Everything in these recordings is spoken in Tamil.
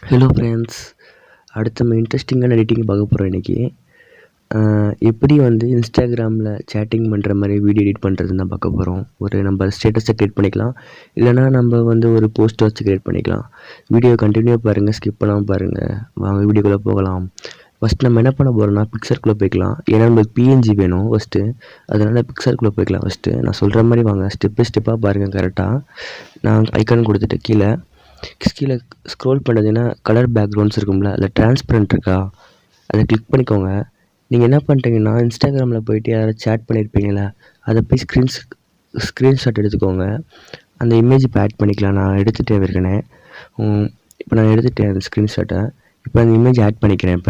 ஹலோ ஃப்ரெண்ட்ஸ், அடுத்து நம்ம இன்ட்ரெஸ்டிங்கான எடிட்டிங் பார்க்க போகிறோம் இன்றைக்கி. எப்படி வந்து இன்ஸ்டாகிராமில் சேட்டிங் பண்ணுற மாதிரி வீடியோ எடிட் பண்ணுறதுன்னு தான் பார்க்க போகிறோம். ஒரு நம்ம ஸ்டேட்டஸை க்ரியேட் பண்ணிக்கலாம், இல்லைனா நம்ம வந்து ஒரு போஸ்ட்டை வச்சு க்ரியேட் பண்ணிக்கலாம். வீடியோ கண்டினியூவாக பாருங்கள், ஸ்கிப் பண்ணாமல் பாருங்கள். வாங்க வீடியோக்குள்ளே போகலாம். ஃபஸ்ட் நம்ம என்ன பண்ண போகிறோம்னா பிக்சருக்குள்ளே போய்க்கலாம். ஏன்னா நம்மளுக்கு பிஎன்ஜி வேணும் ஃபஸ்ட்டு, அதனால் பிக்சருக்குள்ளே போய்க்கலாம். ஃபஸ்ட்டு நான் சொல்கிற மாதிரி வாங்க, ஸ்டெப் பை ஸ்டெப்பாக பாருங்கள். கரெக்டாக நான் ஐக்கான் கொடுத்துட்டு கீழே ஸ்க்ரோல் பண்ணுறதுன்னா கலர் பேக்ரவுண்ட்ஸ் இருக்கும்ல, அதில் டிரான்ஸ்பரண்ட் இருக்கா, அதை கிளிக் பண்ணிக்கோங்க. நீங்கள் என்ன பண்ணுறீங்கன்னா இன்ஸ்டாகிராமில் போய்ட்டு யாராவது சேட் பண்ணியிருப்பீங்களா, அதை போய் ஸ்க்ரீன்ஷாட் எடுத்துக்கோங்க. அந்த இமேஜ் இப்போ ஆட் பண்ணிக்கலாம். நான் எடுத்துகிட்டே இருக்கேனே, இப்போ நான் எடுத்துகிட்டேன் அந்த ஸ்க்ரீன்ஷாட்டை. இப்போ அந்த இமேஜ் ஆட் பண்ணிக்கிறேன்.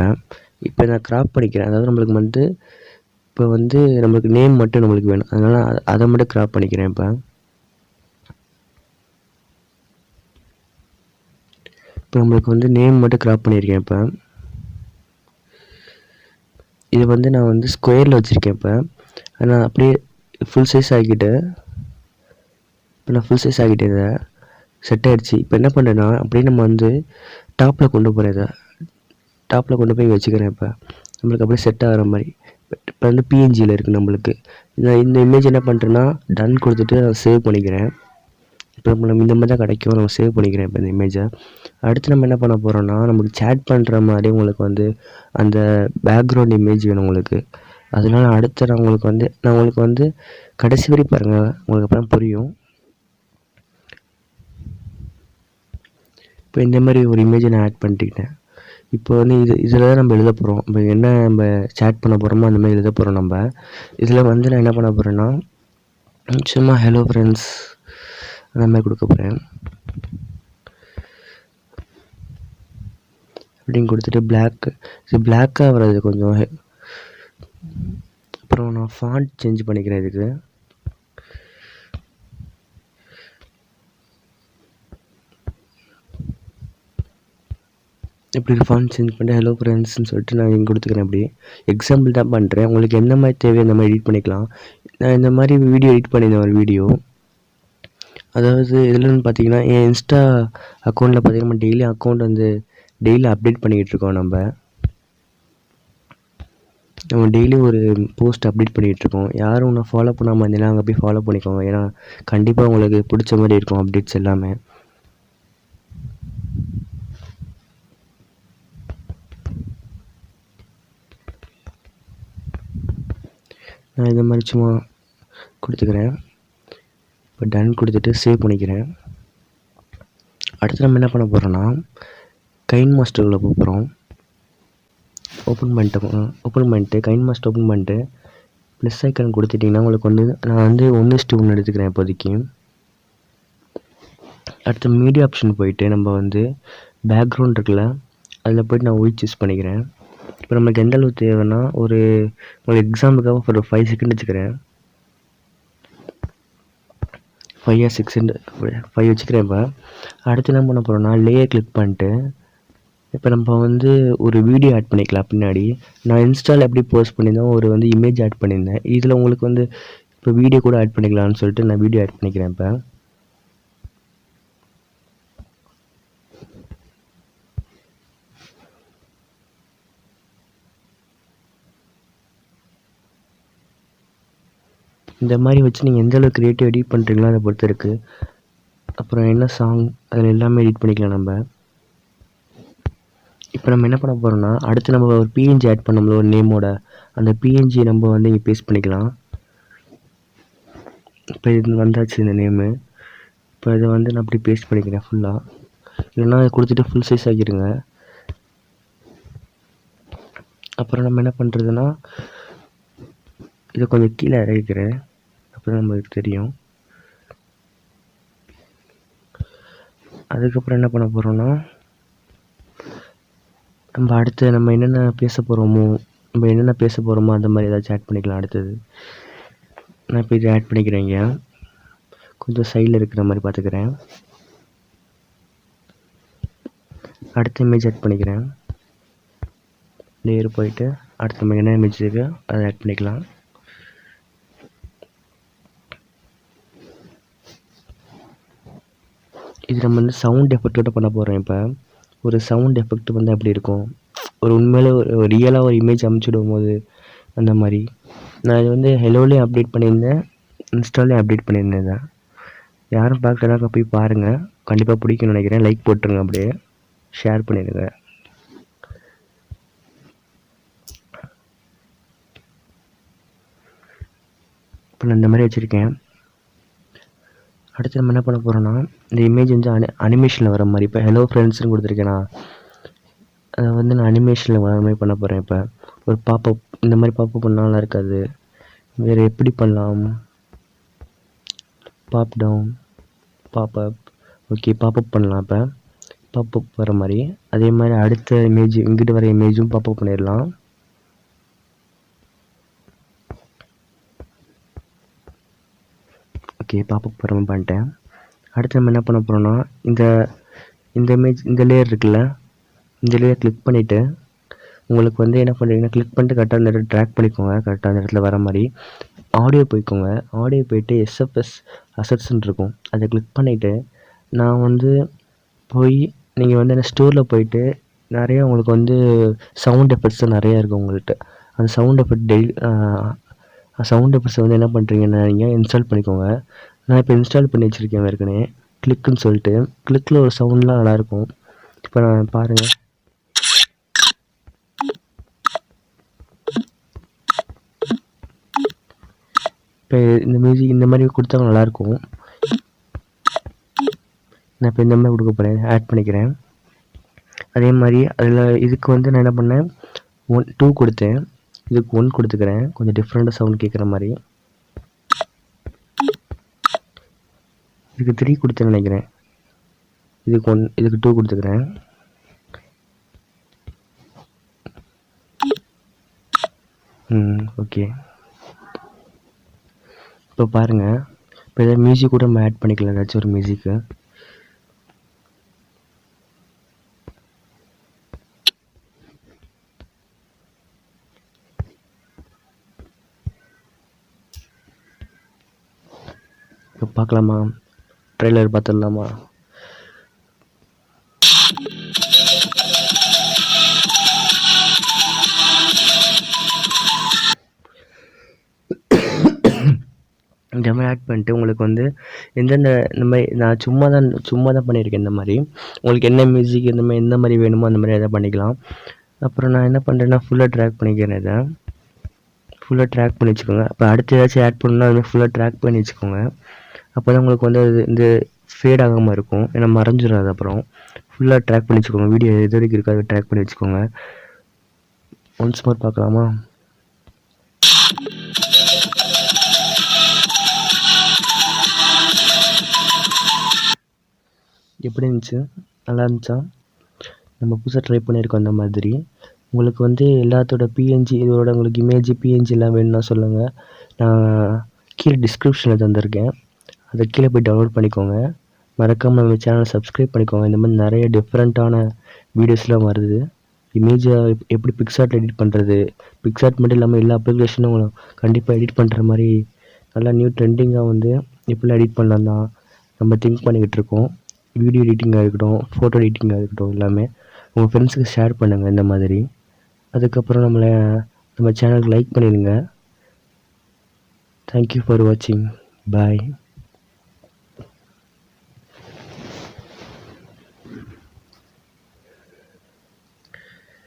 இப்போ நான் க்ராப் பண்ணிக்கிறேன். அதாவது நம்மளுக்கு வந்து இப்போ வந்து நம்மளுக்கு நேம் மட்டும் நம்மளுக்கு வேணும், அதனால் அதை மட்டும் க்ராப் பண்ணிக்கிறேன். இப்போ நம்மளுக்கு வந்து நேம் மட்டும் க்ராப் பண்ணியிருக்கேன். இப்போ இது வந்து நான் வந்து ஸ்கொயரில் வச்சுருக்கேன். இப்போ நான் அப்படியே ஃபுல் சைஸ் ஆகிக்கிட்டேன். இப்போ நான் ஃபுல் சைஸ் ஆகிட்டேன், இதை செட் ஆகிடுச்சு. இப்போ என்ன பண்ணுறேன்னா அப்படியே நம்ம வந்து டாப்பில் கொண்டு போகிறேன். இதை டாப்பில் கொண்டு போய் வச்சுக்கிறேன். இப்போ நம்மளுக்கு அப்படியே செட் ஆகிற மாதிரி. இப்போ வந்து பிஎன்ஜியில் இருக்குது நம்மளுக்கு. இந்த இமேஜ் என்ன பண்ணுறேன்னா டன் கொடுத்துட்டு நான் சேவ் பண்ணிக்கிறேன். இப்போ நம்ம இந்த மாதிரி தான் கிடைக்கும், நம்ம சேவ் பண்ணிக்கிறேன் இப்போ இந்த இமேஜை. அடுத்து நம்ம என்ன பண்ண போகிறோம்னா நமக்கு சேட் பண்ணுற மாதிரி உங்களுக்கு வந்து அந்த பேக்ரவுண்ட் இமேஜ் வேணும் உங்களுக்கு. அதனால் அடுத்து நான் உங்களுக்கு வந்து கடைசி வரை பாருங்கள், உங்களுக்கு அப்புறம் புரியும். இப்போ இந்த மாதிரி ஒரு இமேஜை நான் ஆட் பண்ணிட்டேன். இப்போ வந்து இதில் தான் நம்ம எழுத போகிறோம். இப்போ என்ன நம்ம சேட் பண்ண போகிறோமோ அந்த மாதிரி எழுத போகிறோம். நம்ம இதில் வந்து நான் என்ன பண்ண போகிறேன்னா சும்மா ஹலோ ஃப்ரெண்ட்ஸ் அந்த மாதிரி கொடுக்க போகிறேன். அப்படின்னு கொடுத்துட்டு பிளாக்காக வர்றது கொஞ்சம். அப்புறம் நான் ஃபாண்ட் சேஞ்ச் பண்ணிக்கிறேன். இதுக்கு இப்படி ஃபாண்ட் சேஞ்ச் பண்ணிட்டு ஹலோ ஃப்ரெண்ட்ஸ்ன்னு சொல்லிட்டு நான் இங்கே கொடுத்துக்கிறேன். அப்படி எக்ஸாம்பிள் தான் பண்ணுறேன். உங்களுக்கு எந்த மாதிரி தேவையோ அந்த மாதிரி எடிட் பண்ணிக்கலாம். நான் இந்த மாதிரி வீடியோ எடிட் பண்ணியிருந்தேன், ஒரு வீடியோ. அதாவது இதுலன்னு பார்த்தீங்கன்னா என் இன்ஸ்டா அக்கௌண்ட்டில் பார்த்தீங்கன்னா நம்ம டெய்லி அப்டேட் பண்ணிக்கிட்டு இருக்கோம். நம்ம டெய்லி ஒரு போஸ்ட் அப்டேட் பண்ணிகிட்ருக்கோம். யாரும் ஒன்று ஃபாலோ பண்ணாமல் இருந்தீங்கன்னா அங்கே போய் ஃபாலோ பண்ணிக்கோங்க. ஏன்னா கண்டிப்பாக உங்களுக்கு பிடிச்ச மாதிரி இருக்கும் அப்டேட்ஸ் எல்லாமே. நான் இந்த மாதிரி சும்மா கொடுத்துக்கிறேன். இப்போ டன் கொடுத்துட்டு சேவ் பண்ணிக்கிறேன். அடுத்து நம்ம என்ன பண்ண போகிறோன்னா கைன்மாஸ்டரில் போகிறோம். ஓப்பன் பண்ணிட்டு கைன்மாஸ்டர் ஓப்பன் பண்ணிட்டு ப்ளஸ் ஐக்கான் கொடுத்துட்டிங்கன்னா உங்களுக்கு வந்து நான் வந்து 1:1 எடுத்துக்கிறேன் இப்போதைக்கு. அடுத்து மீடியா ஆப்ஷன் போயிட்டு நம்ம வந்து பேக்ரவுண்ட் இருக்குல்ல, அதில் போய்ட்டு நான் ஒயிட் சூஸ் பண்ணிக்கிறேன். இப்போ நம்மளுக்கு எந்த அளவு தேவைன்னா ஒரு எக்ஸாம்பிளுக்காக ஒரு 5 செகண்ட் வச்சுக்கிறேன். 5 or 6 5 வச்சுக்கிறேன். இப்போ அடுத்து என்ன பண்ண போகிறோன்னா லேயர் கிளிக் பண்ணிட்டு இப்போ நம்ம வந்து ஒரு வீடியோ ஆட் பண்ணிக்கலாம். பின்னாடி நான் இன்ஸ்டாவில் எப்படி போஸ்ட் பண்ணியிருந்தேன், ஒரு வந்து இமேஜ் ஆட் பண்ணியிருந்தேன். இதில் உங்களுக்கு வந்து இப்போ வீடியோ கூட ஆட் பண்ணிக்கலாம்னு சொல்லிட்டு நான் வீடியோ ஆட் பண்ணிக்கிறேன். இப்போ இந்த மாதிரி வச்சு நீங்கள் எந்த அளவுக்கு க்ரியேட்டிவ் எடிட் பண்ணுறீங்களோ அதை பொறுத்து இருக்குது. அப்புறம் என்ன சாங் அதில் எல்லாமே எடிட் பண்ணிக்கலாம் நம்ம. இப்போ நம்ம என்ன பண்ண போகிறோம்னா அடுத்து நம்ம ஒரு பிஎன்ஜி ஆட் பண்ணோம்ல ஒரு நேமோட, அந்த பிஎன்ஜி நம்ம வந்து இங்கே பேஸ்ட் பண்ணிக்கலாம். இப்போ இது வந்தாச்சு இந்த நேமு. இப்போ இதை வந்து நான் அப்படி பேஸ்ட் பண்ணிக்கிறேன் ஃபுல்லாக. இல்லைன்னா அதை கொடுத்துட்டு ஃபுல் சைஸ் ஆகிடுங்க. அப்புறம் நம்ம என்ன பண்ணுறதுன்னா இதை கொஞ்சம் கீழே இறக்கிக்கிறேன், அப்போ தான் நம்மளுக்கு தெரியும். அதுக்கப்புறம் என்ன பண்ண போகிறோன்னா நம்ம அடுத்து நம்ம என்னென்ன பேச போகிறோமோ அந்த மாதிரி ஏதாச்சும் ஆட் பண்ணிக்கலாம். அடுத்தது நான் இப்போ இதை ஆட் பண்ணிக்கிறேங்க. கொஞ்சம் சைடில் இருக்கிற மாதிரி பார்த்துக்கிறேன். அடுத்த இமேஜ் ஆட் பண்ணிக்கிறேன். லேயர் போயிட்டு அடுத்து நம்ம என்ன இமேஜ் இருக்கோ அதை ஆட் பண்ணிக்கலாம். இது நம்ம வந்து சவுண்ட் எஃபெக்டோட பண்ண போகிறோம். இப்போ ஒரு சவுண்ட் எஃபெக்ட் வந்து எப்படி இருக்கும், ஒரு உண்மையிலே ஒரு ரியலாக ஒரு இமேஜ் அமுச்சுடும்போது அந்த மாதிரி. நான் இது வந்து ஹெலோலேயும் அப்டேட் பண்ணியிருந்தேன், இன்ஸ்டாலேயும் அப்டேட் பண்ணியிருந்தேன். இதை யாரும் பார்க்கலனாக்கா போய் பாருங்கள், கண்டிப்பாக பிடிக்கும்னு நினைக்கிறேன். லைக் போட்டுருங்க, அப்படியே ஷேர் பண்ணிடுங்க. இப்போ நான் இந்த மாதிரி வச்சுருக்கேன். அடுத்து நம்ம என்ன பண்ண போகிறோன்னா, இந்த இமேஜ் வந்து அனிமேஷனில் வர மாதிரி. இப்போ ஹலோ ஃப்ரெண்ட்ஸ்னு கொடுத்துருக்கேனா, அதை வந்து நான் அனிமேஷனில் வர மாதிரி பண்ண போகிறேன். இப்போ ஒரு பாப்பப், இந்த மாதிரி பாப்பப் பண்ணாலாம் இருக்காது. வேறு எப்படி பண்ணலாம், pop down, popup. Okay, popup பண்ணலாம். இப்போ பாப்பப் வர மாதிரி. அதே மாதிரி அடுத்த இமேஜ், இங்கிட்டு வர இமேஜும் பாப்பப் பண்ணிடலாம். ஓகே, பாப்பப் வர மாதிரி பண்ணிட்டேன். அடுத்து நம்ம என்ன பண்ண போகிறோன்னா, இந்த இமேஜ், இந்த லேயர் இருக்குல்ல, இந்த லேயர் கிளிக் பண்ணிவிட்டு உங்களுக்கு வந்து என்ன பண்ணுறீங்கன்னா, கிளிக் பண்ணிட்டு கரெக்டாக அந்த இடத்துல ட்ராக் பண்ணிக்கோங்க. கரெக்டாக அந்த இடத்துல வர மாதிரி ஆடியோ போய்க்கோங்க. ஆடியோ போய்ட்டு எஸ்எஃப்எஸ் அசட்ஸ்ன்னு இருக்கும், அதை கிளிக் பண்ணிவிட்டு நான் வந்து போய் நீங்கள் வந்து என்ன ஸ்டோரில் போயிட்டு நிறையா உங்களுக்கு வந்து சவுண்ட் எஃபெக்ட்ஸ் தான் நிறையா இருக்குது உங்கள்கிட்ட. அந்த சவுண்ட் எஃபெக்ட்ஸை வந்து என்ன பண்ணுறீங்கன்னா, நீங்கள் இன்ஸ்டால் பண்ணிக்கோங்க. நான் இப்போ இன்ஸ்டால் பண்ணி வச்சுருக்கேன் ஏற்கனவே. கிளிக்குன்னு சொல்லிட்டு, கிளிக்கில் ஒரு சவுண்ட்லாம் நல்லாயிருக்கும். இப்போ நான் பாருங்கள், இப்போ இந்த மியூசிக் இந்த மாதிரி கொடுத்தாங்க நல்லாயிருக்கும். நான் இப்போ இந்த மாதிரி கொடுக்க போகிறேன், ஆட் பண்ணிக்கிறேன். அதே மாதிரி அதில் இதுக்கு வந்து நான் என்ன பண்ணேன், 2 கொடுத்தேன், இதுக்கு 1 கொடுத்துக்கிறேன், கொஞ்சம் டிஃப்ரெண்ட்டாக சவுண்ட் கேட்குற மாதிரி. இதுக்கு 3 கொடுத்தேன்னு நினைக்கிறேன், இதுக்கு 1, இதுக்கு 2 கொடுத்துக்கிறேன். ஓகே, இப்போ பாருங்கள். இப்போ எதாவது மியூசிக் கூட நம்ம ஆட் பண்ணிக்கலாம், ஏதாச்சும் ஒரு மியூசிக்கு. இப்போ பார்க்கலாமா, ட்ரெய்லர் பார்த்துடலாமா? இந்த மாதிரி ஆட் பண்ணிட்டு உங்களுக்கு வந்து எந்தெந்த இந்த மாதிரி நான் சும்மா தான் பண்ணியிருக்கேன். இந்த மாதிரி உங்களுக்கு என்ன மியூசிக் இந்த மாதிரி எந்த மாதிரி வேணுமோ அந்த மாதிரி எதாவது பண்ணிக்கலாம். அப்புறம் நான் என்ன பண்ணுறேன்னா, ஃபுல்லாக ட்ராக் பண்ணிக்கிறேன். இதை ஃபுல்லாக ட்ராக் பண்ணி வச்சுக்கோங்க. அப்போ அடுத்து ஏதாச்சும் ஆட் பண்ணணும்னா அதுமாதிரி ஃபுல்லாக ட்ராக் பண்ணி வச்சுக்கோங்க. அப்போ தான் உங்களுக்கு வந்து அது இந்த ஃபேட் ஆகாமல் இருக்கும், ஏன்னா மறைஞ்சிடும் அது. அப்புறம் ஃபுல்லாக ட்ராக் பண்ணி வச்சுக்கோங்க. வீடியோ எது வரைக்கும் இருக்கோ அதை ட்ராக் பண்ணி வச்சுக்கோங்க. ஒன்ஸ் மோர் பார்க்கலாமா? எப்படி இருந்துச்சு, நல்லா இருந்துச்சா? நம்ம புதுசாக ட்ரை பண்ணியிருக்கோம். அந்த மாதிரி உங்களுக்கு வந்து எல்லாத்தோட பிஎன்ஜி, இதோட உங்களுக்கு இமேஜ் பிஎன்ஜிலாம் வேணும்னா சொல்லுங்கள். நான் கீழே டிஸ்கிரிப்ஷனில் தந்திருக்கேன், அதை கீழே போய் டவுன்லோட் பண்ணிக்கோங்க. மறக்காமல் நம்ம சேனலை சப்ஸ்கிரைப் பண்ணிக்கோங்க. இந்த மாதிரி நிறைய டிஃப்ரெண்ட்டான வீடியோஸ்லாம் வருது. இமேஜை எப்படி பிக்சார்ட் எடிட் பண்ணுறது, பிக்சார்ட் மட்டும் இல்லாமல் எல்லா அப்ளிகேஷனும் கண்டிப்பாக எடிட் பண்ணுற மாதிரி நல்லா நியூ ட்ரெண்டிங்காக வந்து எப்படிலாம் எடிட் பண்ணலாம் தான் நம்ம திங்க் பண்ணிக்கிட்டு இருக்கோம். வீடியோ எடிட்டிங்காக இருக்கட்டும், ஃபோட்டோ எடிட்டிங்காக இருக்கட்டும், எல்லாமே உங்கள் ஃப்ரெண்ட்ஸுக்கு ஷேர் பண்ணுங்கள் இந்த மாதிரி. அதுக்கப்புறம் நம்ம சேனலுக்கு லைக் பண்ணிடுங்க. தேங்க்யூ ஃபார் வாட்சிங். பாய்.